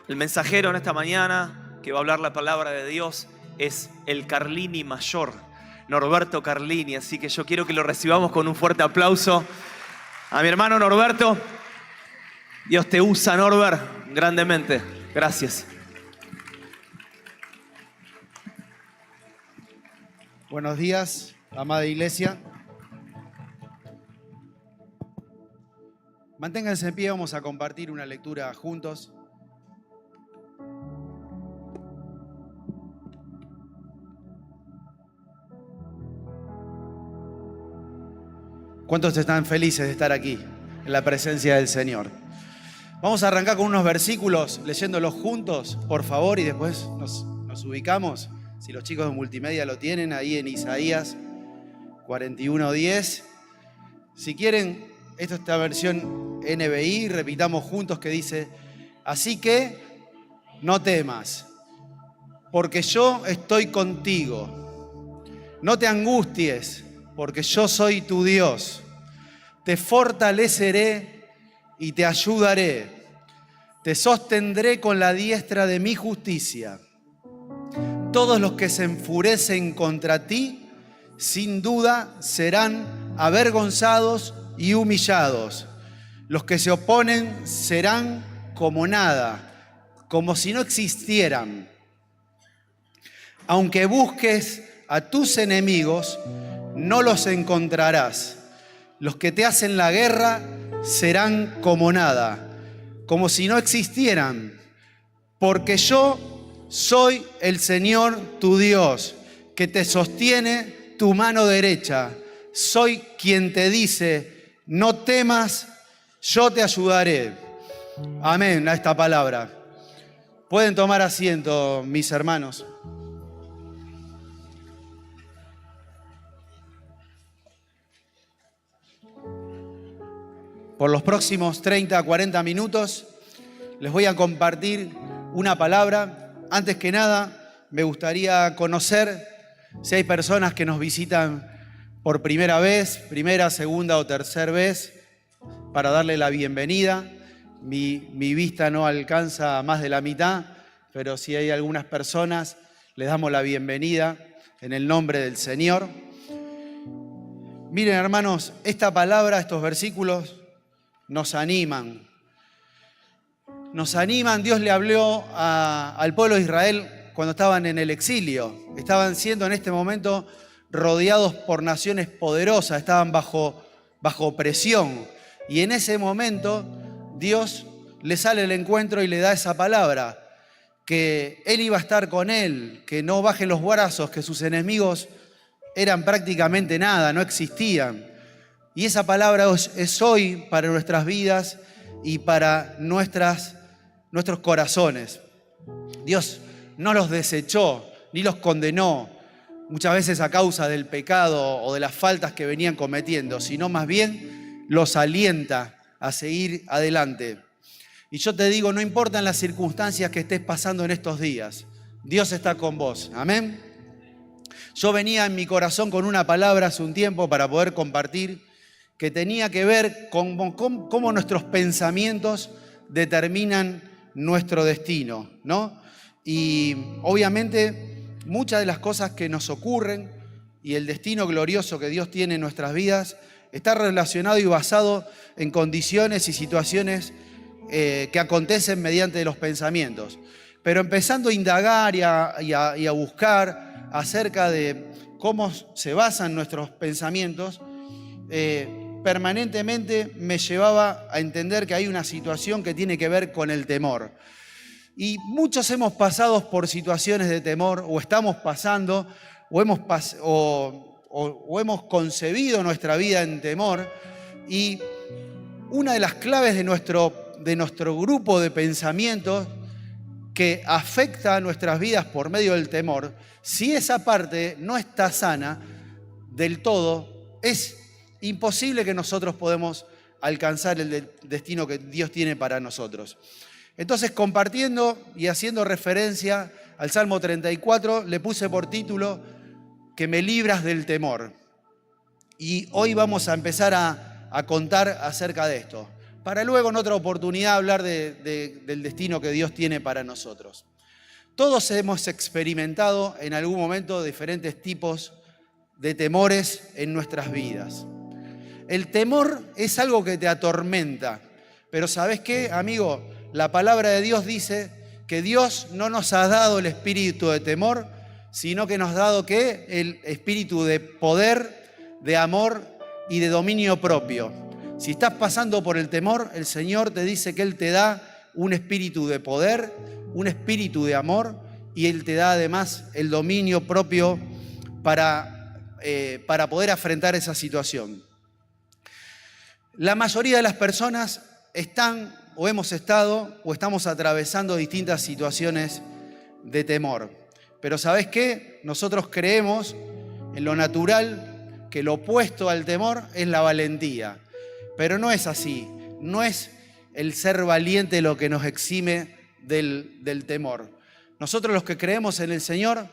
El mensajero en esta mañana que va a hablar la palabra de Dios es el Carlini mayor, Norberto Carlini. Así que yo quiero que lo recibamos con un fuerte aplauso a mi hermano Norberto. Dios te usa, Norbert, grandemente. Gracias. Buenos días, amada iglesia. Manténganse en pie, vamos a compartir una lectura juntos. ¿Cuántos están felices de estar aquí, en la presencia del Señor? Vamos a arrancar con unos versículos, leyéndolos juntos, por favor, y después nos ubicamos. Si los chicos de multimedia lo tienen, ahí en Isaías 41:10. Si quieren, esta es la versión NBI, repitamos juntos, que dice: así que no temas, porque yo estoy contigo. No te angusties, porque yo soy tu Dios. Te fortaleceré y te ayudaré. Te sostendré con la diestra de mi justicia. Todos los que se enfurecen contra ti, sin duda serán avergonzados y humillados. Los que se oponen serán como nada, como si no existieran. Aunque busques a tus enemigos, no los encontrarás. Los que te hacen la guerra serán como nada, como si no existieran. Porque yo soy el Señor tu Dios, que te sostiene tu mano derecha. Soy quien te dice: no temas, yo te ayudaré. Amén a esta palabra. Pueden tomar asiento, mis hermanos. Por los próximos 30 a 40 minutos les voy a compartir una palabra. Antes que nada, me gustaría conocer si hay personas que nos visitan por primera vez, primera, segunda o tercera vez, para darle la bienvenida. Mi vista no alcanza a más de la mitad, pero si hay algunas personas, les damos la bienvenida en el nombre del Señor. Miren, hermanos, esta palabra, estos versículos nos animan. Nos animan. Dios le habló al pueblo de Israel cuando estaban en el exilio. Estaban siendo en este momento rodeados por naciones poderosas, estaban bajo presión. Y en ese momento Dios le sale al encuentro y le da esa palabra, que Él iba a estar con él, que no bajen los brazos, que sus enemigos eran prácticamente nada, no existían. Y esa palabra es hoy para nuestras vidas y para nuestros corazones. Dios no los desechó ni los condenó, muchas veces a causa del pecado o de las faltas que venían cometiendo, sino más bien los alienta a seguir adelante. Y yo te digo, no importan las circunstancias que estés pasando en estos días, Dios está con vos. Amén. Yo venía en mi corazón con una palabra hace un tiempo para poder compartir, que tenía que ver con cómo nuestros pensamientos determinan nuestro destino, ¿no? Y obviamente muchas de las cosas que nos ocurren y el destino glorioso que Dios tiene en nuestras vidas está relacionado y basado en condiciones y situaciones que acontecen mediante los pensamientos. Pero empezando a indagar y a buscar acerca de cómo se basan nuestros pensamientos, permanentemente me llevaba a entender que hay una situación que tiene que ver con el temor. Y muchos hemos pasado por situaciones de temor, o estamos pasando, o hemos concebido nuestra vida en temor. Y una de las claves de nuestro grupo de pensamientos que afecta a nuestras vidas por medio del temor, si esa parte no está sana del todo, es imposible que nosotros podamos alcanzar el destino que Dios tiene para nosotros. Entonces, compartiendo y haciendo referencia al Salmo 34, le puse por título: que me libras del temor. Y hoy vamos a empezar a contar acerca de esto. para luego en otra oportunidad hablar del destino que Dios tiene para nosotros. Todos hemos experimentado en algún momento diferentes tipos de temores en nuestras vidas. El temor es algo que te atormenta, pero ¿sabes qué, amigo? La palabra de Dios dice que Dios no nos ha dado el espíritu de temor, sino que nos ha dado ¿qué? El espíritu de poder, de amor y de dominio propio. Si estás pasando por el temor, el Señor te dice que Él te da un espíritu de poder, un espíritu de amor, y Él te da además el dominio propio para poder afrontar esa situación. La mayoría de las personas están o hemos estado o estamos atravesando distintas situaciones de temor. Pero ¿sabes qué? Nosotros creemos en lo natural que lo opuesto al temor es la valentía. Pero no es así. No es el ser valiente lo que nos exime del temor. Nosotros los que creemos en el Señor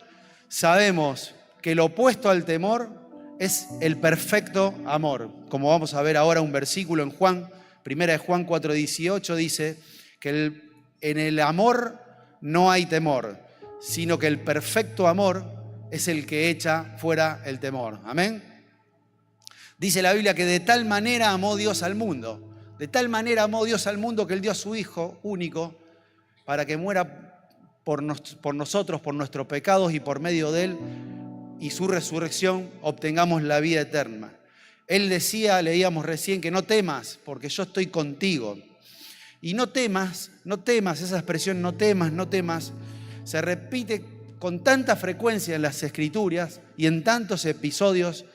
sabemos que lo opuesto al temor es el perfecto amor. Como vamos a ver ahora un versículo en Juan, primera de Juan 4:18 dice que en el amor no hay temor, sino que el perfecto amor es el que echa fuera el temor. Amén. Dice la Biblia que de tal manera amó Dios al mundo, de tal manera amó Dios al mundo que Él dio a su Hijo único para que muera por nosotros, por nuestros pecados, y por medio de Él y su resurrección obtengamos la vida eterna. Él decía, leíamos recién, que no temas, porque yo estoy contigo. Y no temas, esa expresión no temas, se repite con tanta frecuencia en las Escrituras y en tantos episodios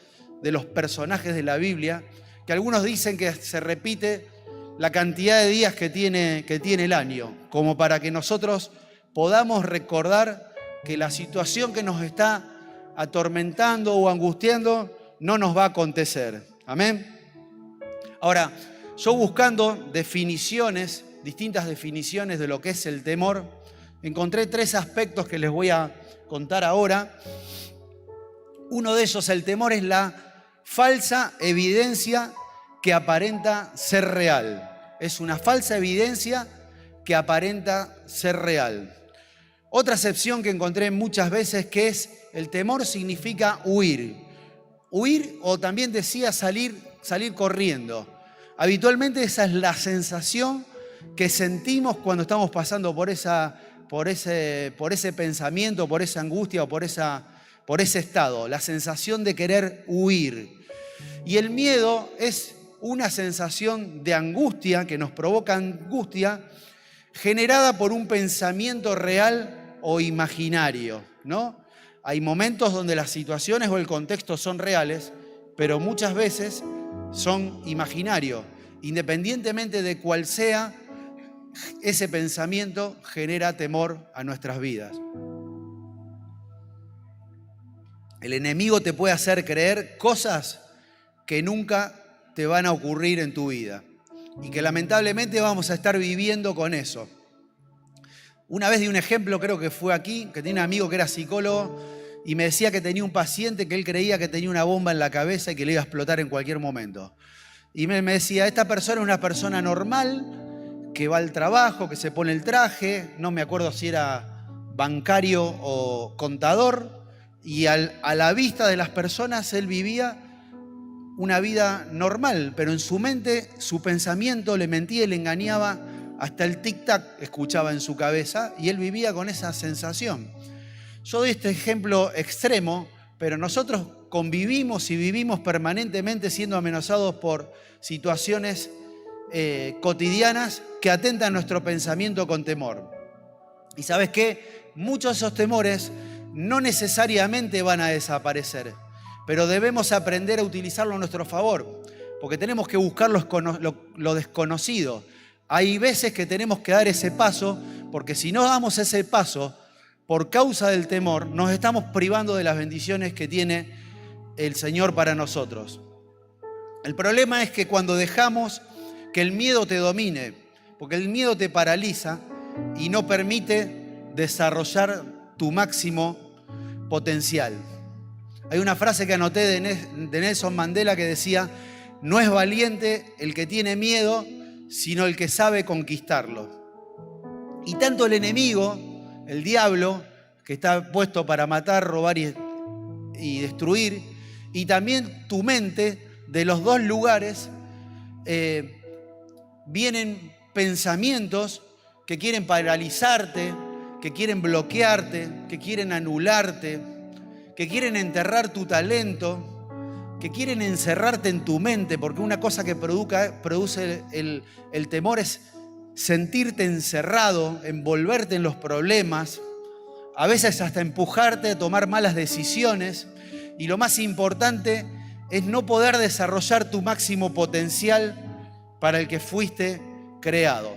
de los personajes de la Biblia, que algunos dicen que se repite la cantidad de días que tiene el año, como para que nosotros podamos recordar que la situación que nos está atormentando o angustiando no nos va a acontecer. Amén. Ahora, yo buscando definiciones, distintas definiciones de lo que es el temor, encontré 3 aspectos que les voy a contar ahora. Uno de ellos, el temor, es la falsa evidencia que aparenta ser real. Es una falsa evidencia que aparenta ser real. Otra acepción que encontré muchas veces, que es el temor significa huir. Huir, o también decía salir corriendo. Habitualmente esa es la sensación que sentimos cuando estamos pasando por ese pensamiento, por esa angustia o por ese estado, la sensación de querer huir. Y el miedo es una sensación de angustia que nos provoca angustia generada por un pensamiento real o imaginario, ¿no? Hay momentos donde las situaciones o el contexto son reales, pero muchas veces son imaginarios. Independientemente de cuál sea, ese pensamiento genera temor a nuestras vidas. El enemigo te puede hacer creer cosas que nunca te van a ocurrir en tu vida y que lamentablemente vamos a estar viviendo con eso. Una vez di un ejemplo, creo que fue aquí, que tenía un amigo que era psicólogo y me decía que tenía un paciente que él creía que tenía una bomba en la cabeza y que le iba a explotar en cualquier momento. Y me decía, esta persona es una persona normal, que va al trabajo, que se pone el traje, no me acuerdo si era bancario o contador, y a la vista de las personas él vivía una vida normal, pero en su mente, su pensamiento le mentía y le engañaba. Hasta el tic-tac escuchaba en su cabeza y él vivía con esa sensación. Yo doy este ejemplo extremo, pero nosotros convivimos y vivimos permanentemente siendo amenazados por situaciones cotidianas que atentan nuestro pensamiento con temor. ¿Y sabes qué? Muchos de esos temores no necesariamente van a desaparecer, pero debemos aprender a utilizarlo a nuestro favor, porque tenemos que buscar lo desconocido. Hay veces que tenemos que dar ese paso, porque si no damos ese paso, por causa del temor, nos estamos privando de las bendiciones que tiene el Señor para nosotros. El problema es que cuando dejamos que el miedo te domine, porque el miedo te paraliza y no permite desarrollar tu máximo potencial. Hay una frase que anoté de Nelson Mandela que decía: no es valiente el que tiene miedo, sino el que sabe conquistarlo. Y tanto el enemigo, el diablo, que está puesto para matar, robar y destruir, y también tu mente, de los dos lugares, vienen pensamientos que quieren paralizarte, que quieren bloquearte, que quieren anularte, que quieren enterrar tu talento, que quieren encerrarte en tu mente, porque una cosa que produce el temor es sentirte encerrado, envolverte en los problemas, a veces hasta empujarte a tomar malas decisiones, y lo más importante es no poder desarrollar tu máximo potencial para el que fuiste creado.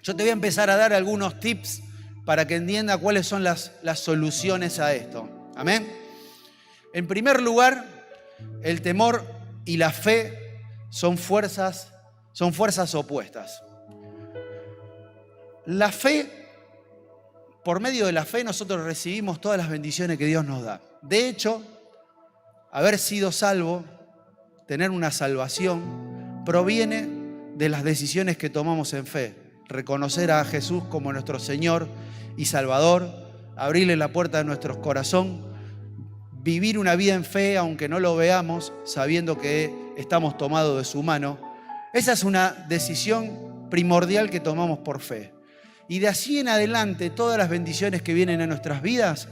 Yo te voy a empezar a dar algunos tips para que entienda cuáles son las soluciones a esto. Amén. En primer lugar, el temor y la fe son fuerzas opuestas. La fe, por medio de la fe nosotros recibimos todas las bendiciones que Dios nos da. De hecho, haber sido salvo, tener una salvación, proviene de las decisiones que tomamos en fe. Reconocer a Jesús como nuestro Señor y Salvador, abrirle la puerta de nuestro corazón, vivir una vida en fe aunque no lo veamos, sabiendo que estamos tomados de su mano. Esa es una decisión primordial que tomamos por fe. Y de así en adelante, todas las bendiciones que vienen a nuestras vidas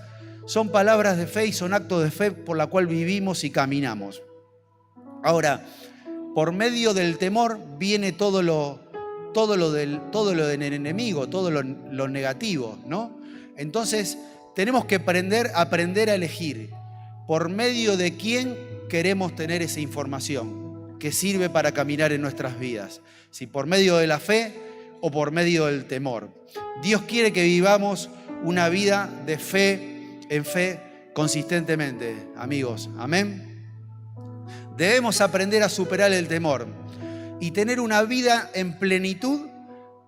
son palabras de fe y son actos de fe por la cual vivimos y caminamos. Ahora, por medio del temor viene todo lo del enemigo, todo lo negativo, ¿no? Entonces, tenemos que aprender a elegir por medio de quién queremos tener esa información que sirve para caminar en nuestras vidas. Si por medio de la fe o por medio del temor. Dios quiere que vivamos una vida de fe en fe consistentemente, amigos. Amén. Debemos aprender a superar el temor y tener una vida en plenitud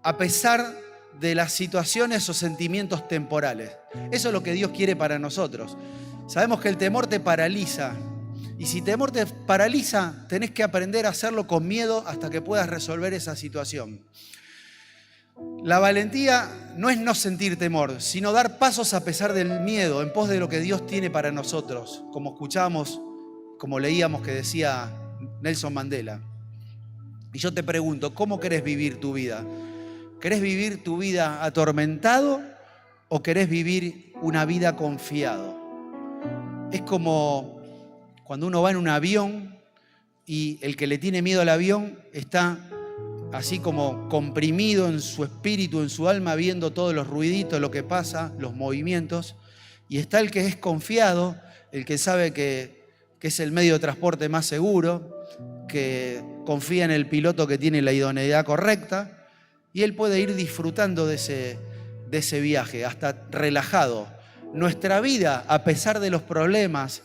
a pesar de las situaciones o sentimientos temporales. Eso es lo que Dios quiere para nosotros. Sabemos que el temor te paraliza. Y si temor te paraliza, tenés que aprender a hacerlo con miedo hasta que puedas resolver esa situación. La valentía no es no sentir temor, sino dar pasos a pesar del miedo, en pos de lo que Dios tiene para nosotros. Como escuchábamos, como leíamos que decía Nelson Mandela. Y yo te pregunto, ¿cómo querés vivir tu vida? ¿Querés vivir tu vida atormentado o querés vivir una vida confiado? Es como cuando uno va en un avión y el que le tiene miedo al avión está así como comprimido en su espíritu, en su alma, viendo todos los ruiditos, lo que pasa, los movimientos. Y está el que es confiado, el que sabe que es el medio de transporte más seguro, que confía en el piloto que tiene la idoneidad correcta, y él puede ir disfrutando de ese viaje, hasta relajado. Nuestra vida, a pesar de los problemas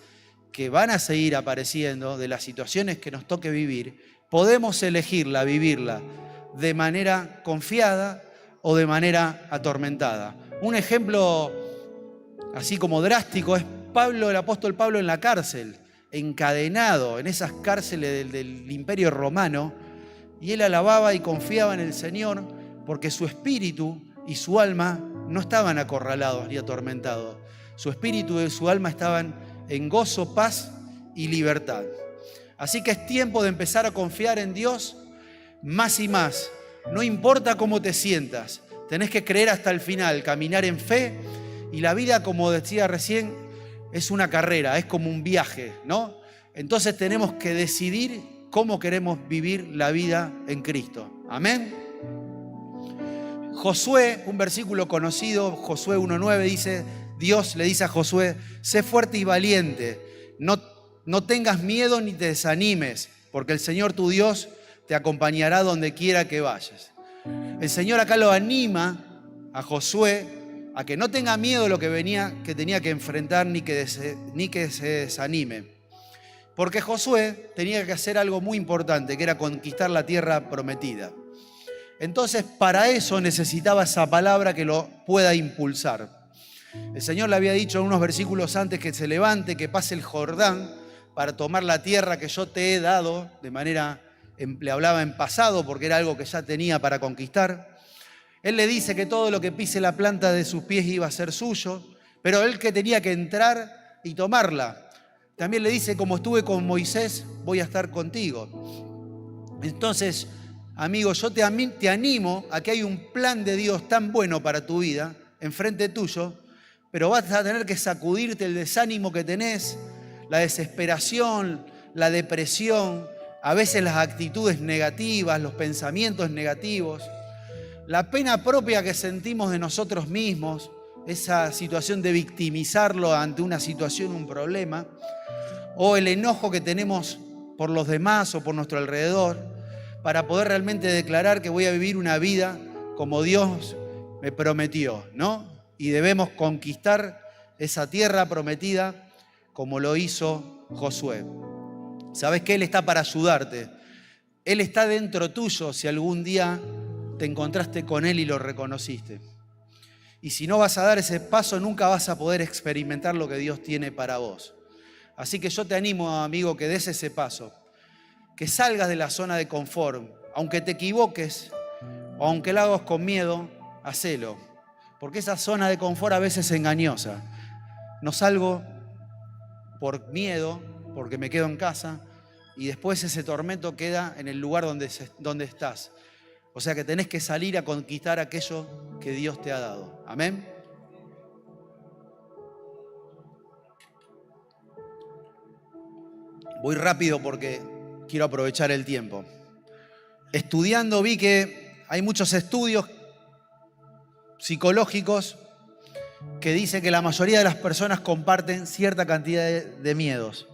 que van a seguir apareciendo, de las situaciones que nos toque vivir, podemos elegirla, vivirla de manera confiada o de manera atormentada. Un ejemplo así como drástico es el apóstol Pablo en la cárcel, encadenado en esas cárceles del Imperio Romano, y él alababa y confiaba en el Señor porque su espíritu y su alma no estaban acorralados ni atormentados. Su espíritu y su alma estaban en gozo, paz y libertad. Así que es tiempo de empezar a confiar en Dios más y más. No importa cómo te sientas, tenés que creer hasta el final, caminar en fe. Y la vida, como decía recién, es una carrera, es como un viaje, ¿no? Entonces tenemos que decidir cómo queremos vivir la vida en Cristo. Amén. Josué, un versículo conocido, Josué 1:9 dice, Dios le dice a Josué, sé fuerte y valiente, no tengas miedo ni te desanimes, porque el Señor tu Dios te acompañará donde quiera que vayas. El Señor acá lo anima a Josué a que no tenga miedo de lo que tenía que enfrentar ni que se desanime. Porque Josué tenía que hacer algo muy importante, que era conquistar la tierra prometida. Entonces, para eso necesitaba esa palabra que lo pueda impulsar. El Señor le había dicho en unos versículos antes que se levante, que pase el Jordán para tomar la tierra que yo te he dado de manera le hablaba en pasado porque era algo que ya tenía para conquistar. Él le dice que todo lo que pise la planta de sus pies iba a ser suyo, pero él que tenía que entrar y tomarla. También le dice, como estuve con Moisés, voy a estar contigo. Entonces, amigo, yo te animo a que hay un plan de Dios tan bueno para tu vida, enfrente tuyo, pero vas a tener que sacudirte el desánimo que tenés, la desesperación, la depresión, a veces las actitudes negativas, los pensamientos negativos, la pena propia que sentimos de nosotros mismos, esa situación de victimizarlo ante una situación, un problema, o el enojo que tenemos por los demás o por nuestro alrededor, para poder realmente declarar que voy a vivir una vida como Dios me prometió, ¿no? Y debemos conquistar esa tierra prometida como lo hizo Josué. Sabes que Él está para ayudarte. Él está dentro tuyo si algún día te encontraste con Él y lo reconociste. Y si no vas a dar ese paso, nunca vas a poder experimentar lo que Dios tiene para vos. Así que yo te animo, amigo, que des ese paso, que salgas de la zona de confort. Aunque te equivoques, o aunque lo hagas con miedo, hacelo. Porque esa zona de confort a veces es engañosa. No salgo por miedo, porque me quedo en casa, y después ese tormento queda en el lugar donde estás. O sea que tenés que salir a conquistar aquello que Dios te ha dado. Amén. Voy rápido porque quiero aprovechar el tiempo. Estudiando vi que hay muchos estudios psicológicos que dicen que la mayoría de las personas comparten cierta cantidad de miedos.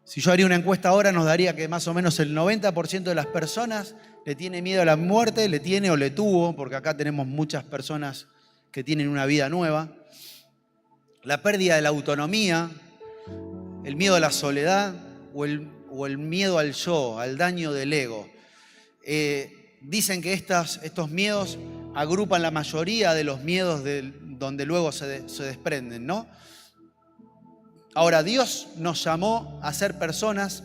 Si yo haría una encuesta ahora, nos daría que más o menos el 90% de las personas le tiene miedo a la muerte, le tiene o le tuvo, porque acá tenemos muchas personas que tienen una vida nueva. La pérdida de la autonomía, el miedo a la soledad o el miedo al yo, al daño del ego. Dicen que estos miedos agrupan la mayoría de los miedos donde luego se desprenden, ¿no? Ahora, Dios nos llamó a ser personas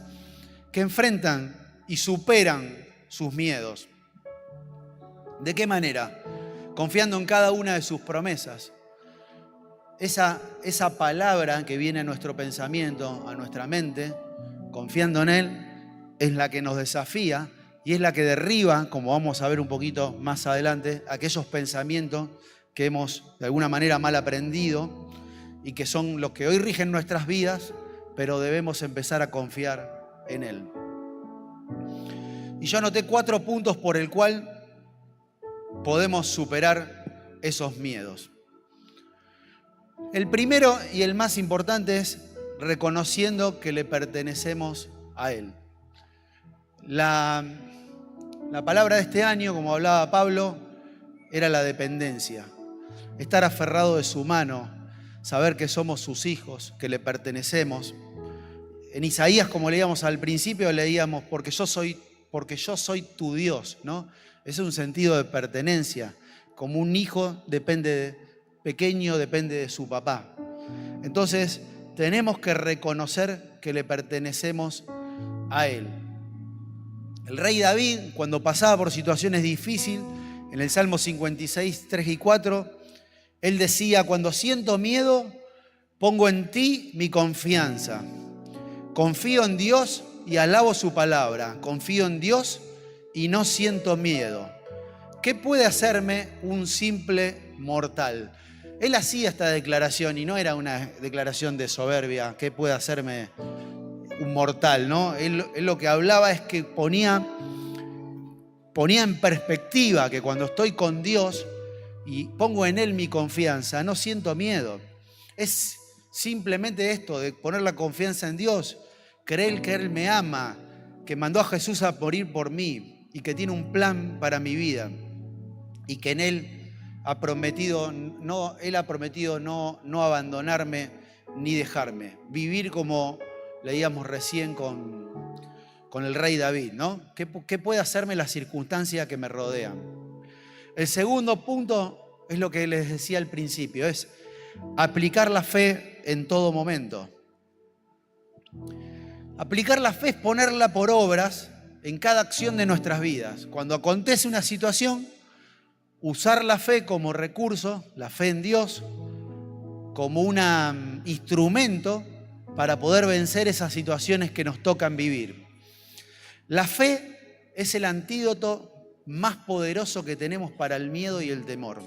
que enfrentan y superan sus miedos. ¿De qué manera? Confiando en cada una de sus promesas. Esa palabra que viene a nuestro pensamiento, a nuestra mente, confiando en Él, es la que nos desafía y es la que derriba, como vamos a ver un poquito más adelante, aquellos pensamientos que hemos de alguna manera mal aprendido y que son los que hoy rigen nuestras vidas, pero debemos empezar a confiar en Él. Y yo anoté 4 puntos por el cual podemos superar esos miedos. El primero y el más importante es reconociendo que le pertenecemos a Él. La palabra de este año, como hablaba Pablo, era la dependencia. Estar aferrado de su mano, saber que somos sus hijos, que le pertenecemos. En Isaías, como leíamos al principio, leíamos porque yo soy tu Dios, ¿no? Es un sentido de pertenencia. Como un hijo pequeño depende de su papá. Entonces, tenemos que reconocer que le pertenecemos a Él. El rey David, cuando pasaba por situaciones difíciles, en el Salmo 56, 3 y 4, él decía, cuando siento miedo, pongo en ti mi confianza. Confío en Dios y alabo su palabra. Confío en Dios y no siento miedo. ¿Qué puede hacerme un simple mortal? Él hacía esta declaración y no era una declaración de soberbia. ¿Qué puede hacerme un mortal? ¿No? Él lo que hablaba es que ponía en perspectiva que cuando estoy con Dios y pongo en Él mi confianza, no siento miedo. Es simplemente esto de poner la confianza en Dios, creer que Él me ama, que mandó a Jesús a morir por mí y que tiene un plan para mi vida y que en Él ha prometido no abandonarme ni dejarme. Vivir como leíamos recién con el rey David, ¿no? ¿Qué puede hacerme la circunstancia que me rodean? El segundo punto es lo que les decía al principio, es aplicar la fe en todo momento. Aplicar la fe es ponerla por obras en cada acción de nuestras vidas. Cuando acontece una situación, usar la fe como recurso, la fe en Dios, como un instrumento para poder vencer esas situaciones que nos tocan vivir. La fe es el antídoto más poderoso que tenemos para el miedo y el temor.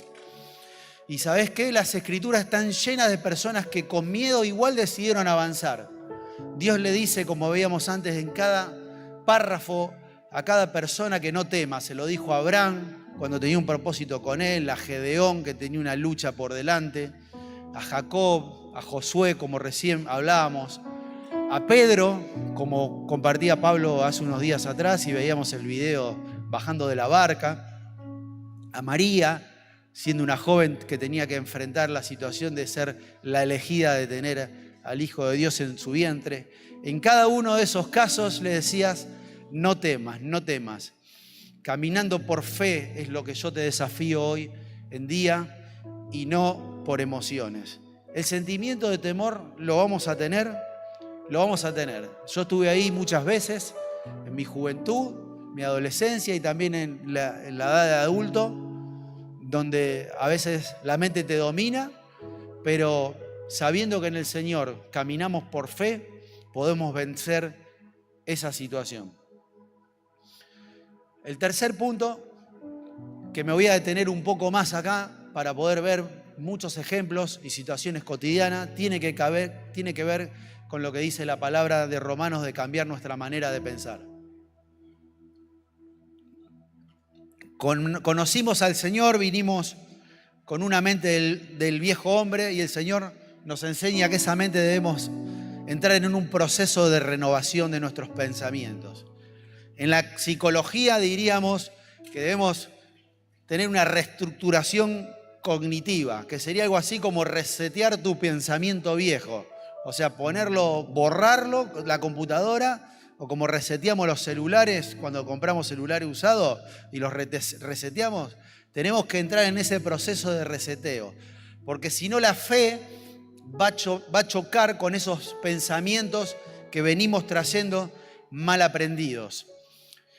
Y ¿sabés qué? Las Escrituras están llenas de personas que con miedo igual decidieron avanzar. Dios le dice, como veíamos antes, en cada párrafo a cada persona que no tema. Se lo dijo a Abraham cuando tenía un propósito con él, a Gedeón que tenía una lucha por delante, a Jacob, a Josué, como recién hablábamos, a Pedro, como compartía Pablo hace unos días atrás y veíamos el video bajando de la barca, a María, siendo una joven que tenía que enfrentar la situación de ser la elegida de tener al Hijo de Dios en su vientre. En cada uno de esos casos le decías, no temas, no temas. Caminando por fe es lo que yo te desafío hoy en día y no por emociones. El sentimiento de temor lo vamos a tener. Yo estuve ahí muchas veces, en mi juventud, mi adolescencia y también en la edad de adulto, donde a veces la mente te domina, pero sabiendo que en el Señor caminamos por fe, podemos vencer esa situación. El tercer punto, que me voy a detener un poco más acá para poder ver muchos ejemplos y situaciones cotidianas, tiene que ver con lo que dice la palabra de Romanos de cambiar nuestra manera de pensar. Conocimos al Señor, vinimos con una mente del viejo hombre y el Señor nos enseña que esa mente debemos entrar en un proceso de renovación de nuestros pensamientos. En la psicología diríamos que debemos tener una reestructuración cognitiva, que sería algo así como resetear tu pensamiento viejo. O sea, borrarlo, la computadora, o como reseteamos los celulares cuando compramos celulares usados y los reseteamos, tenemos que entrar en ese proceso de reseteo. Porque si no, la fe va a chocar con esos pensamientos que venimos trayendo mal aprendidos.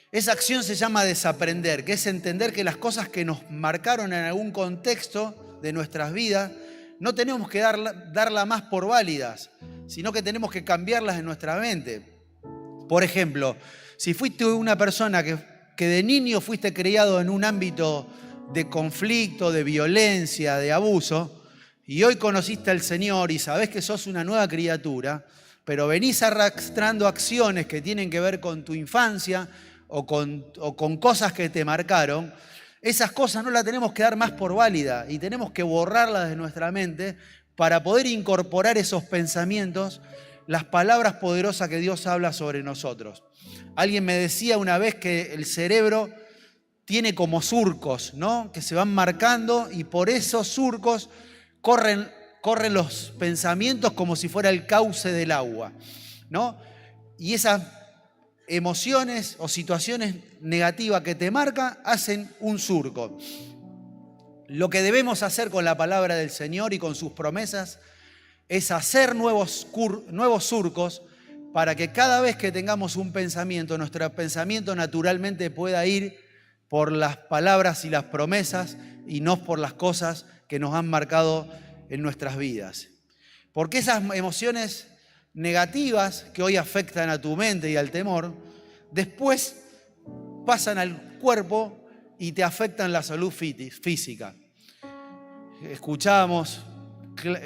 Esa acción se llama desaprender, que es entender que las cosas que nos marcaron en algún contexto de nuestras vidas, no tenemos que darla más por válidas, sino que tenemos que cambiarlas en nuestra mente. Por ejemplo, si fuiste una persona que de niño fuiste criado en un ámbito de conflicto, de violencia, de abuso, y hoy conociste al Señor y sabés que sos una nueva criatura, pero venís arrastrando acciones que tienen que ver con tu infancia o con cosas que te marcaron, esas cosas no las tenemos que dar más por válida y tenemos que borrarlas de nuestra mente para poder incorporar esos pensamientos, las palabras poderosas que Dios habla sobre nosotros. Alguien me decía una vez que el cerebro tiene como surcos, ¿no? Que se van marcando y por esos surcos corren los pensamientos como si fuera el cauce del agua, ¿no? Y esas emociones o situaciones negativas que te marcan hacen un surco. Lo que debemos hacer con la palabra del Señor y con sus promesas es hacer nuevos surcos para que cada vez que tengamos un pensamiento, nuestro pensamiento naturalmente pueda ir por las palabras y las promesas y no por las cosas que nos han marcado en nuestras vidas. Porque esas emociones negativas que hoy afectan a tu mente y al temor, después pasan al cuerpo y te afectan la salud física. Escuchábamos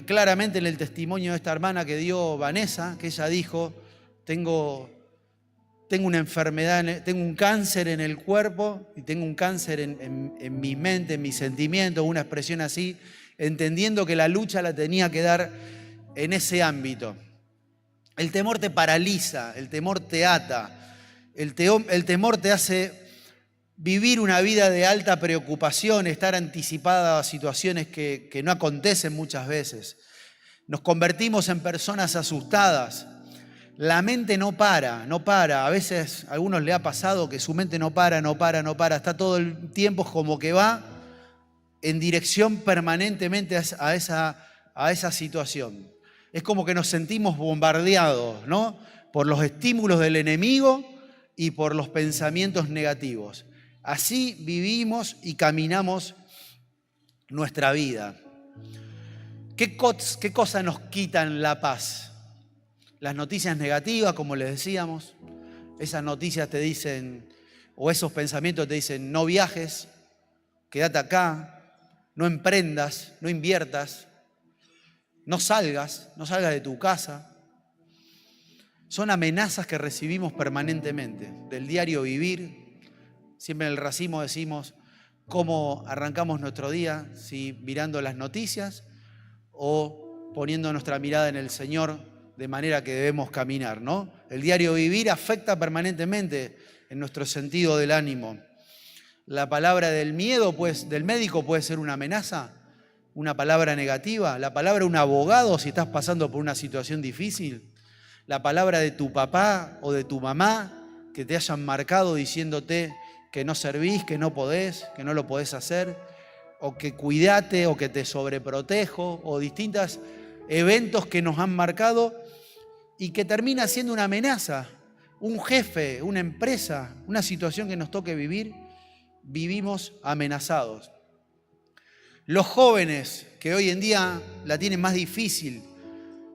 claramente en el testimonio de esta hermana que dio Vanessa, que ella dijo, tengo una enfermedad, tengo un cáncer en el cuerpo y tengo un cáncer en mi mente, en mis sentimientos, una expresión así, entendiendo que la lucha la tenía que dar en ese ámbito. El temor te paraliza, el temor te ata, el temor te hace vivir una vida de alta preocupación, estar anticipada a situaciones que no acontecen muchas veces. Nos convertimos en personas asustadas. La mente no para. A veces a algunos le ha pasado que su mente no para. Está todo el tiempo como que va en dirección permanentemente a esa situación. Es como que nos sentimos bombardeados, ¿no? Por los estímulos del enemigo y por los pensamientos negativos. Así vivimos y caminamos nuestra vida. ¿Qué cosas nos quitan la paz? Las noticias negativas, como les decíamos. Esas noticias te dicen, o esos pensamientos te dicen, no viajes, quédate acá, no emprendas, no inviertas, no salgas de tu casa. Son amenazas que recibimos permanentemente, del diario vivir. Siempre en el Racimo decimos cómo arrancamos nuestro día, si mirando las noticias o poniendo nuestra mirada en el Señor de manera que debemos caminar, ¿no? El diario vivir afecta permanentemente en nuestro sentido del ánimo. La palabra del miedo, pues, del médico puede ser una amenaza, una palabra negativa. La palabra de un abogado si estás pasando por una situación difícil. La palabra de tu papá o de tu mamá que te hayan marcado diciéndote que no servís, que no podés, que no lo podés hacer, o que cuidate, o que te sobreprotejo, o distintos eventos que nos han marcado y que termina siendo una amenaza. Un jefe, una empresa, una situación que nos toque vivir, vivimos amenazados. Los jóvenes que hoy en día la tienen más difícil,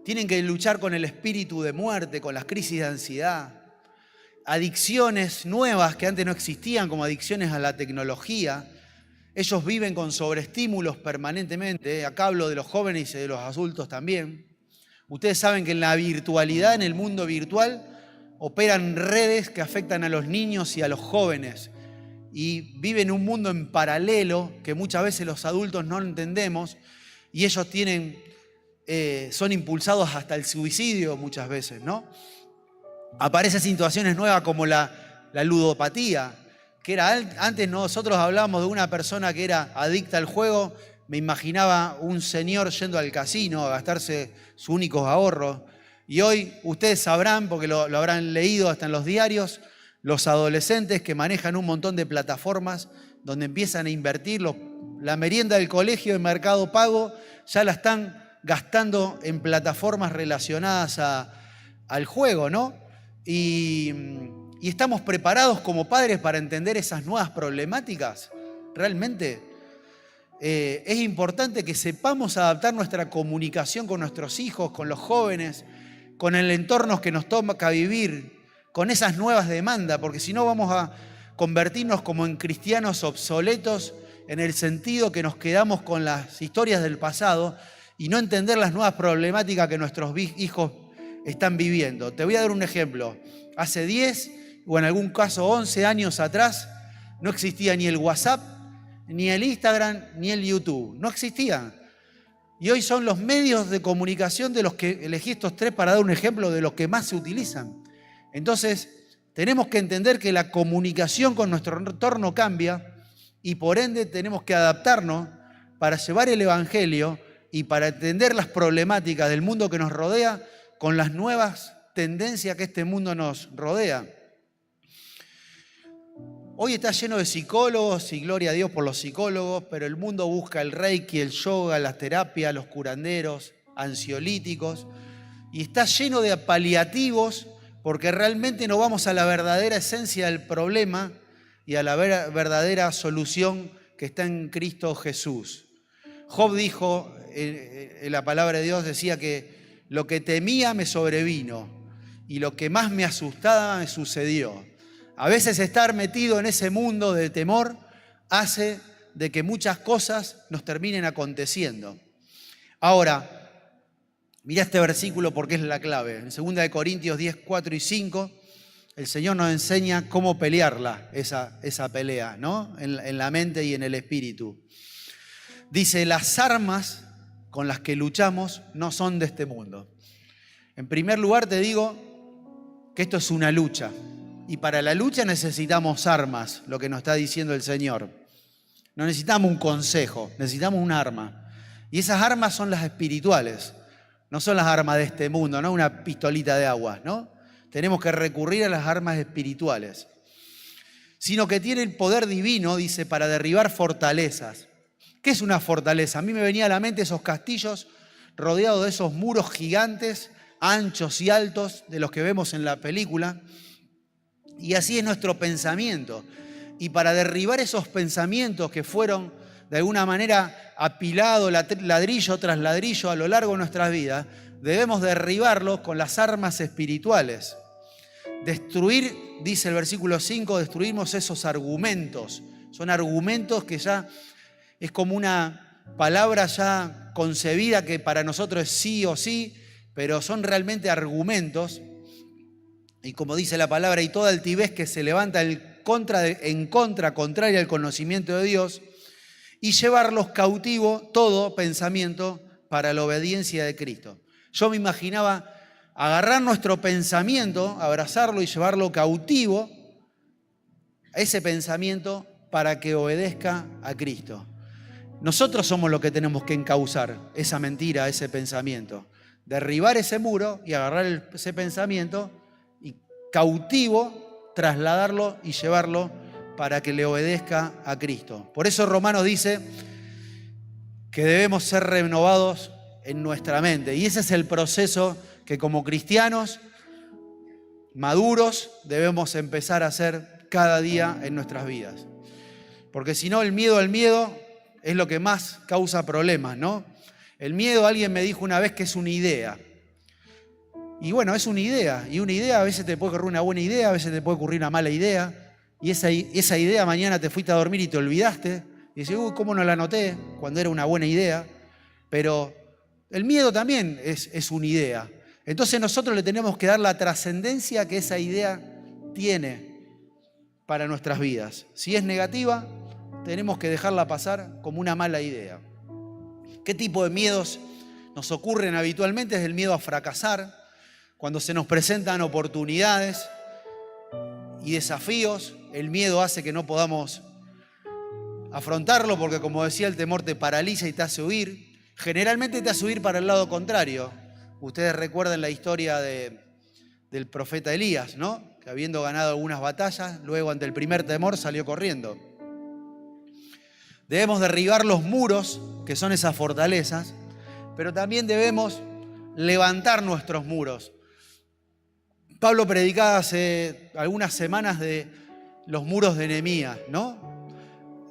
tienen que luchar con el espíritu de muerte, con las crisis de ansiedad, adicciones nuevas que antes no existían, como adicciones a la tecnología. Ellos viven con sobreestímulos permanentemente. Acá hablo de los jóvenes y de los adultos también. Ustedes saben que en la virtualidad, en el mundo virtual, operan redes que afectan a los niños y a los jóvenes. Y viven un mundo en paralelo que muchas veces los adultos no entendemos y ellos son impulsados hasta el suicidio muchas veces, ¿no? Aparecen situaciones nuevas como la ludopatía, que era antes nosotros hablábamos de una persona que era adicta al juego, me imaginaba un señor yendo al casino a gastarse sus únicos ahorros. Y hoy ustedes sabrán, porque lo habrán leído hasta en los diarios, los adolescentes que manejan un montón de plataformas donde empiezan a invertir, la merienda del colegio de Mercado Pago ya la están gastando en plataformas relacionadas al juego, ¿no? Y estamos preparados como padres para entender esas nuevas problemáticas. Realmente es importante que sepamos adaptar nuestra comunicación con nuestros hijos, con los jóvenes, con el entorno que nos toca vivir, con esas nuevas demandas, porque si no vamos a convertirnos como en cristianos obsoletos en el sentido que nos quedamos con las historias del pasado y no entender las nuevas problemáticas que nuestros hijos están viviendo. Te voy a dar un ejemplo. Hace 10 o en algún caso 11 años atrás no existía ni el WhatsApp, ni el Instagram, ni el YouTube. No existían. Y hoy son los medios de comunicación de los que elegí estos tres para dar un ejemplo de los que más se utilizan. Entonces, tenemos que entender que la comunicación con nuestro entorno cambia y por ende tenemos que adaptarnos para llevar el Evangelio y para entender las problemáticas del mundo que nos rodea con las nuevas tendencias que este mundo nos rodea. Hoy está lleno de psicólogos y gloria a Dios por los psicólogos, pero el mundo busca el reiki, el yoga, las terapias, los curanderos, ansiolíticos, y está lleno de paliativos porque realmente no vamos a la verdadera esencia del problema y a la verdadera solución que está en Cristo Jesús. Job dijo, en la palabra de Dios decía que lo que temía me sobrevino y lo que más me asustaba me sucedió. A veces estar metido en ese mundo de temor hace de que muchas cosas nos terminen aconteciendo. Ahora, mirá este versículo porque es la clave. En 2 Corintios 10, 4 y 5, el Señor nos enseña cómo pelearla, esa pelea, ¿no? En la mente y en el espíritu. Dice, las armas con las que luchamos no son de este mundo. En primer lugar te digo que esto es una lucha. Y para la lucha necesitamos armas, lo que nos está diciendo el Señor. No necesitamos un consejo, necesitamos un arma. Y esas armas son las espirituales, no son las armas de este mundo, no una pistolita de agua, ¿no? Tenemos que recurrir a las armas espirituales. Sino que tiene el poder divino, dice, para derribar fortalezas. ¿Qué es una fortaleza? A mí me venía a la mente esos castillos rodeados de esos muros gigantes, anchos y altos, de los que vemos en la película. Y así es nuestro pensamiento. Y para derribar esos pensamientos que fueron de alguna manera apilados ladrillo tras ladrillo a lo largo de nuestras vidas, debemos derribarlos con las armas espirituales. Destruir, dice el versículo 5, destruimos esos argumentos. Son argumentos que ya es como una palabra ya concebida que para nosotros es sí o sí, pero son realmente argumentos. Y como dice la palabra, y toda altivez que se levanta contraria al conocimiento de Dios, y llevarlos cautivo todo pensamiento para la obediencia de Cristo. Yo me imaginaba agarrar nuestro pensamiento, abrazarlo y llevarlo cautivo, a ese pensamiento para que obedezca a Cristo. Nosotros somos los que tenemos que encauzar esa mentira, ese pensamiento. Derribar ese muro y agarrar ese pensamiento y cautivo, trasladarlo y llevarlo para que le obedezca a Cristo. Por eso Romanos dice que debemos ser renovados en nuestra mente. Y ese es el proceso que como cristianos maduros debemos empezar a hacer cada día en nuestras vidas. Porque si no, el miedo al miedo es lo que más causa problemas, ¿no? El miedo, alguien me dijo una vez que es una idea. Y bueno, es una idea. Y una idea a veces te puede ocurrir una buena idea, a veces te puede ocurrir una mala idea. Y esa idea mañana te fuiste a dormir y te olvidaste. Y dices, ¿cómo no la anoté cuando era una buena idea? Pero el miedo también es una idea. Entonces nosotros le tenemos que dar la trascendencia que esa idea tiene para nuestras vidas. Si es negativa, tenemos que dejarla pasar como una mala idea. ¿Qué tipo de miedos nos ocurren habitualmente? Es el miedo a fracasar, cuando se nos presentan oportunidades y desafíos, el miedo hace que no podamos afrontarlo porque, como decía, el temor te paraliza y te hace huir. Generalmente te hace huir para el lado contrario. Ustedes recuerdan la historia del profeta Elías, ¿no? Que habiendo ganado algunas batallas, luego ante el primer temor salió corriendo. Debemos derribar los muros, que son esas fortalezas, pero también debemos levantar nuestros muros. Pablo predicaba hace algunas semanas de los muros de Nehemías, ¿no?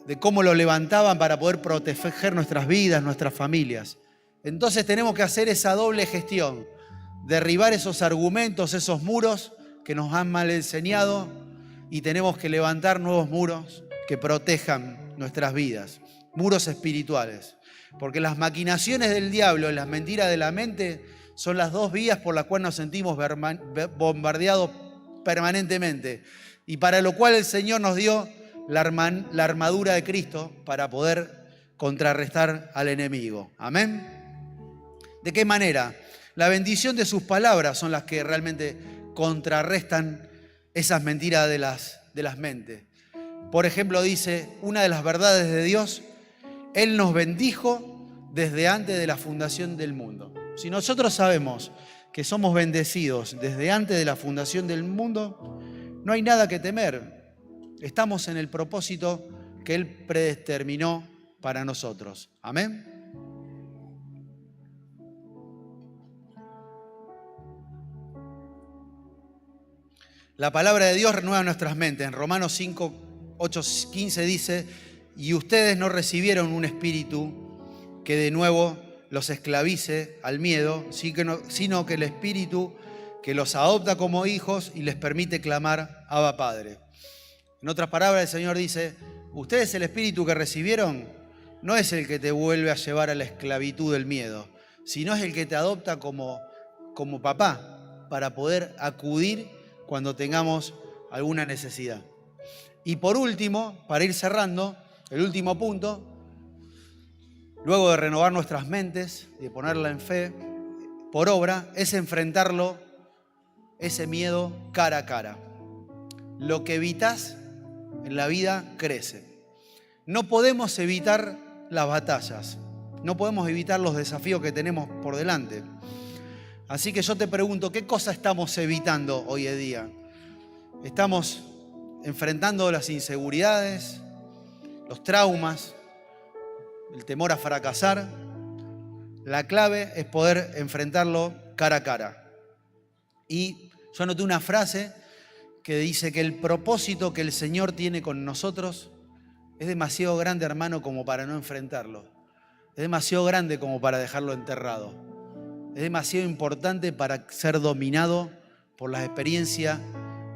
De cómo lo levantaban para poder proteger nuestras vidas, nuestras familias. Entonces tenemos que hacer esa doble gestión, derribar esos argumentos, esos muros que nos han mal enseñado, y tenemos que levantar nuevos muros que protejan nuestras vidas, muros espirituales. Porque las maquinaciones del diablo y las mentiras de la mente son las dos vías por las cuales nos sentimos bombardeados permanentemente, y para lo cual el Señor nos dio la armadura de Cristo para poder contrarrestar al enemigo. Amén. ¿De qué manera? La bendición de sus palabras son las que realmente contrarrestan esas mentiras de las mentes. Por ejemplo, dice, una de las verdades de Dios, Él nos bendijo desde antes de la fundación del mundo. Si nosotros sabemos que somos bendecidos desde antes de la fundación del mundo, no hay nada que temer. Estamos en el propósito que Él predeterminó para nosotros. Amén. La palabra de Dios renueva nuestras mentes. En Romanos 5, 8, 15 dice, y ustedes no recibieron un espíritu que de nuevo los esclavice al miedo, sino que el espíritu que los adopta como hijos y les permite clamar, Abba Padre. En otras palabras, el Señor dice, ustedes el espíritu que recibieron no es el que te vuelve a llevar a la esclavitud del miedo, sino es el que te adopta como papá para poder acudir cuando tengamos alguna necesidad. Y por último, para ir cerrando, el último punto, luego de renovar nuestras mentes, de ponerla en fe, por obra, es enfrentarlo, ese miedo cara a cara. Lo que evitas en la vida crece. No podemos evitar las batallas, no podemos evitar los desafíos que tenemos por delante. Así que yo te pregunto, ¿qué cosa estamos evitando hoy en día? ¿Estamos enfrentando las inseguridades, los traumas, el temor a fracasar? La clave es poder enfrentarlo cara a cara. Y yo anoté una frase que dice que el propósito que el Señor tiene con nosotros es demasiado grande, hermano, como para no enfrentarlo. Es demasiado grande como para dejarlo enterrado. Es demasiado importante para ser dominado por la experiencia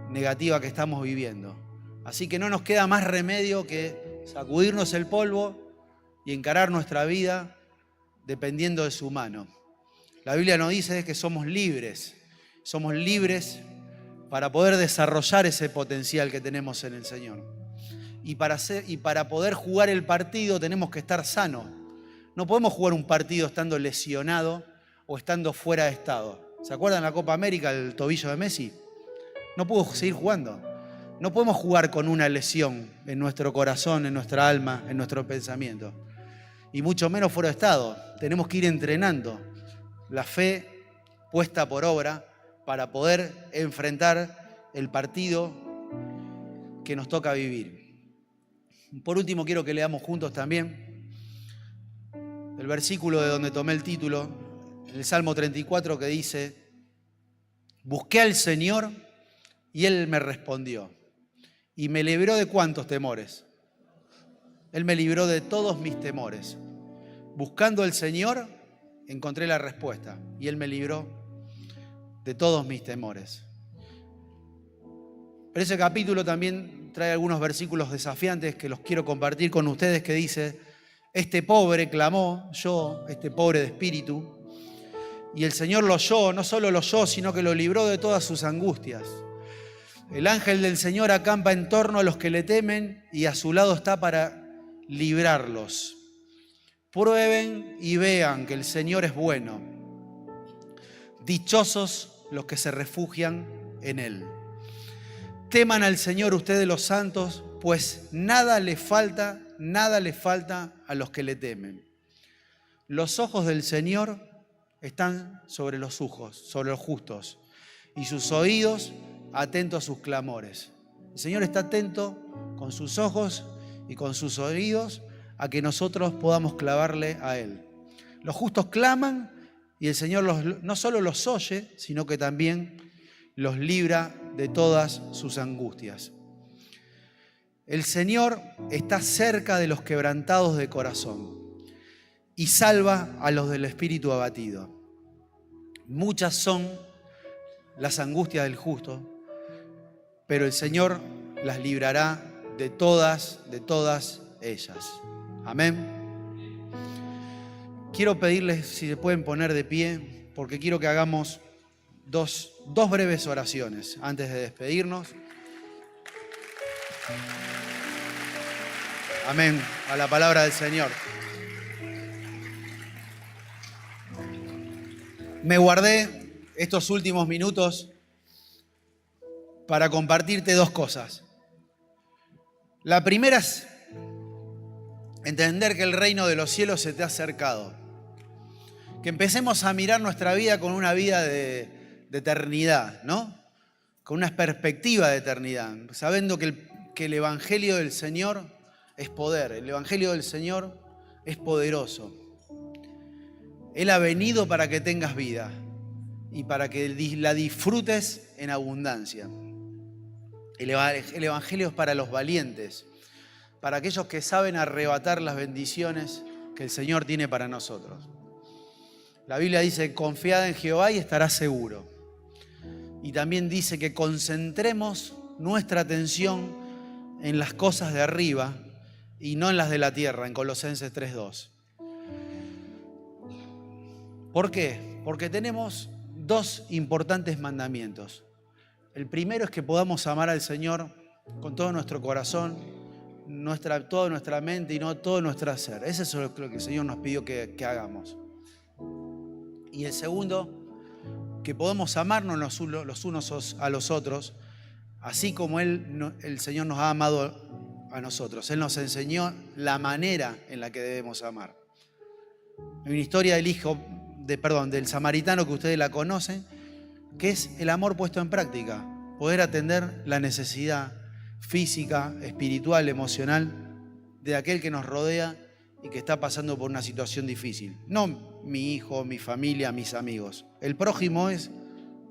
negativa que estamos viviendo. Así que no nos queda más remedio que sacudirnos el polvo y encarar nuestra vida dependiendo de su mano. La Biblia nos dice que somos libres para poder desarrollar ese potencial que tenemos en el Señor. Y para poder jugar el partido tenemos que estar sanos. No podemos jugar un partido estando lesionado o estando fuera de estado. ¿Se acuerdan la Copa América, el tobillo de Messi? No pudo seguir jugando. No podemos jugar con una lesión en nuestro corazón, en nuestra alma, en nuestro pensamiento. Y mucho menos fuera de estado. Tenemos que ir entrenando la fe puesta por obra para poder enfrentar el partido que nos toca vivir. Por último, quiero que leamos juntos también el versículo de donde tomé el título, el Salmo 34, que dice: busqué al Señor y Él me respondió y me libró de ¿cuántos temores? Él me libró de todos mis temores. Buscando al Señor encontré la respuesta y Él me libró de todos mis temores. Pero ese capítulo también trae algunos versículos desafiantes que los quiero compartir con ustedes, que dice: este pobre clamó, este pobre de espíritu, y el Señor lo oyó, no solo lo oyó, sino que lo libró de todas sus angustias. El ángel del Señor acampa en torno a los que le temen y a su lado está para librarlos. Prueben y vean que el Señor es bueno. Dichosos los que se refugian en Él. Teman al Señor ustedes los santos, pues nada le falta a los que le temen. Los ojos del Señor están sobre los justos, y sus oídos atentos a sus clamores. El Señor está atento con sus ojos y con sus oídos a que nosotros podamos clamarle a Él. Los justos claman y el Señor no solo los oye, sino que también los libra de todas sus angustias. El Señor está cerca de los quebrantados de corazón y salva a los del espíritu abatido. Muchas son las angustias del justo, pero el Señor las librará de todas ellas. Amén. Quiero pedirles si se pueden poner de pie, porque quiero que hagamos dos breves oraciones antes de despedirnos. Amén. A la palabra del Señor. Me guardé estos últimos minutos para compartirte dos cosas. La primera es entender que el reino de los cielos se te ha acercado. Que empecemos a mirar nuestra vida con una vida de eternidad, ¿no? Con una perspectiva de eternidad, sabiendo que el Evangelio del Señor es poder, el Evangelio del Señor es poderoso. Él ha venido para que tengas vida y para que la disfrutes en abundancia. El Evangelio es para los valientes, para aquellos que saben arrebatar las bendiciones que el Señor tiene para nosotros. La Biblia dice: confiad en Jehová y estarás seguro. Y también dice que concentremos nuestra atención en las cosas de arriba y no en las de la tierra, en Colosenses 3:2. ¿Por qué? Porque tenemos dos importantes mandamientos. El primero es que podamos amar al Señor con todo nuestro corazón, toda nuestra mente y no todo nuestro ser. Eso es lo que el Señor nos pidió que hagamos. Y el segundo, que podamos amarnos los unos a los otros, así como el Señor nos ha amado a nosotros. Él nos enseñó la manera en la que debemos amar. Hay una historia del samaritano que ustedes la conocen, que es el amor puesto en práctica, poder atender la necesidad física, espiritual, emocional de aquel que nos rodea y que está pasando por una situación difícil. No mi hijo, mi familia, mis amigos. El prójimo es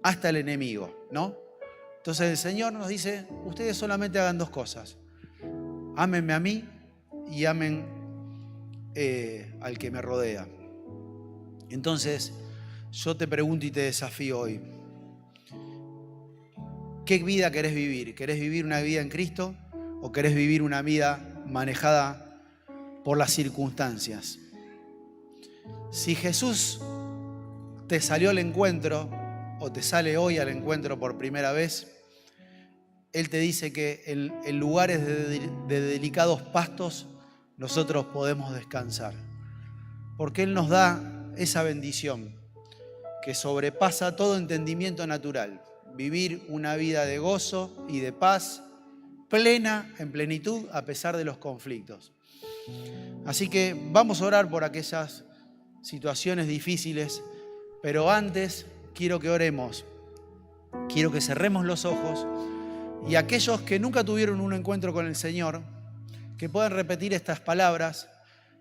hasta el enemigo, ¿no? Entonces el Señor nos dice, ustedes solamente hagan dos cosas. Ámenme a mí y amen al que me rodea. Entonces yo te pregunto y te desafío hoy. ¿Qué vida querés vivir? ¿Querés vivir una vida en Cristo o querés vivir una vida manejada por las circunstancias? Si Jesús te salió al encuentro o te sale hoy al encuentro por primera vez, Él te dice que en lugares de delicados pastos nosotros podemos descansar. Porque Él nos da esa bendición que sobrepasa todo entendimiento natural. Vivir una vida de gozo y de paz plena, en plenitud, a pesar de los conflictos. Así que vamos a orar por aquellas situaciones difíciles, pero antes quiero que oremos. Quiero que cerremos los ojos y aquellos que nunca tuvieron un encuentro con el Señor, que puedan repetir estas palabras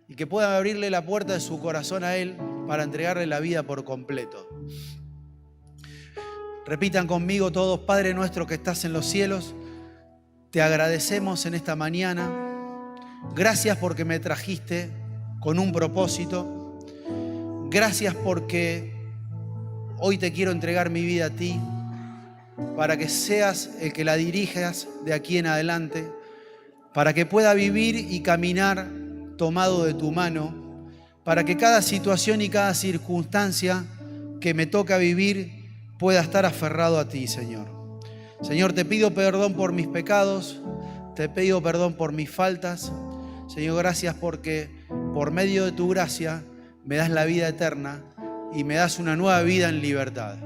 y que puedan abrirle la puerta de su corazón a Él para entregarle la vida por completo. Repitan conmigo todos: Padre nuestro que estás en los cielos, te agradecemos en esta mañana. Gracias porque me trajiste con un propósito. Gracias porque hoy te quiero entregar mi vida a ti, para que seas el que la dirijas de aquí en adelante, para que pueda vivir y caminar tomado de tu mano, para que cada situación y cada circunstancia que me toca vivir pueda estar aferrado a ti, Señor. Señor, te pido perdón por mis pecados, te pido perdón por mis faltas. Señor, gracias porque por medio de tu gracia me das la vida eterna y me das una nueva vida en libertad.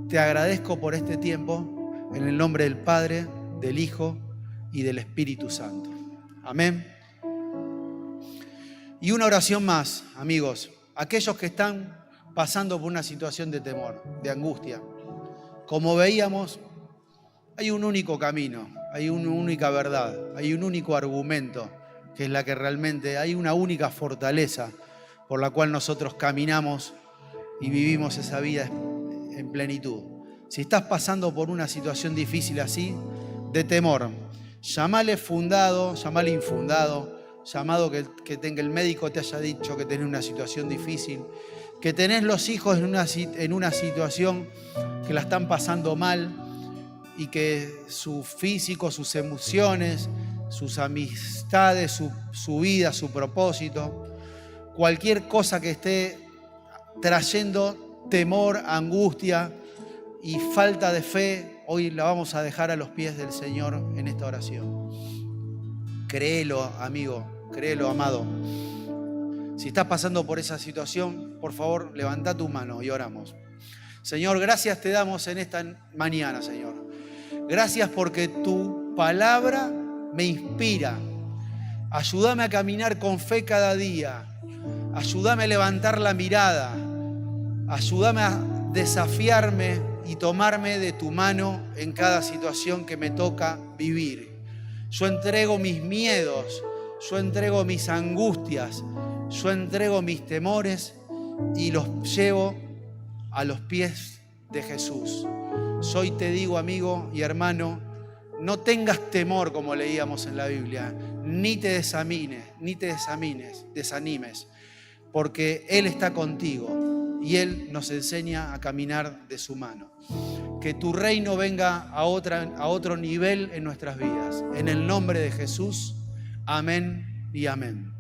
Te agradezco por este tiempo, en el nombre del Padre, del Hijo y del Espíritu Santo. Amén. Y una oración más, amigos. Aquellos que están pasando por una situación de temor, de angustia. Como veíamos, hay un único camino, hay una única verdad, hay un único argumento, que es la que realmente, hay una única fortaleza por la cual nosotros caminamos y vivimos esa vida en plenitud. Si estás pasando por una situación difícil así, de temor, llamale fundado, llamale infundado, llamado que el médico te haya dicho que tenés una situación difícil, que tenés los hijos en una situación que la están pasando mal y que su físico, sus emociones, sus amistades, su vida, su propósito, cualquier cosa que esté trayendo temor, angustia y falta de fe, hoy la vamos a dejar a los pies del Señor en esta oración. Créelo, amigo, créelo, amado. Si estás pasando por esa situación, por favor, levanta tu mano y oramos. Señor, gracias te damos en esta mañana, Señor. Gracias porque tu palabra me inspira. Ayúdame a caminar con fe cada día. Ayúdame a levantar la mirada. Ayúdame a desafiarme y tomarme de tu mano en cada situación que me toca vivir. Yo entrego mis miedos, yo entrego mis angustias, yo entrego mis temores y los llevo a los pies de Jesús. Hoy te digo, amigo y hermano, no tengas temor, como leíamos en la Biblia, ni te desanimes, porque Él está contigo y Él nos enseña a caminar de su mano. Que tu reino venga a otro nivel en nuestras vidas. En el nombre de Jesús, amén y amén.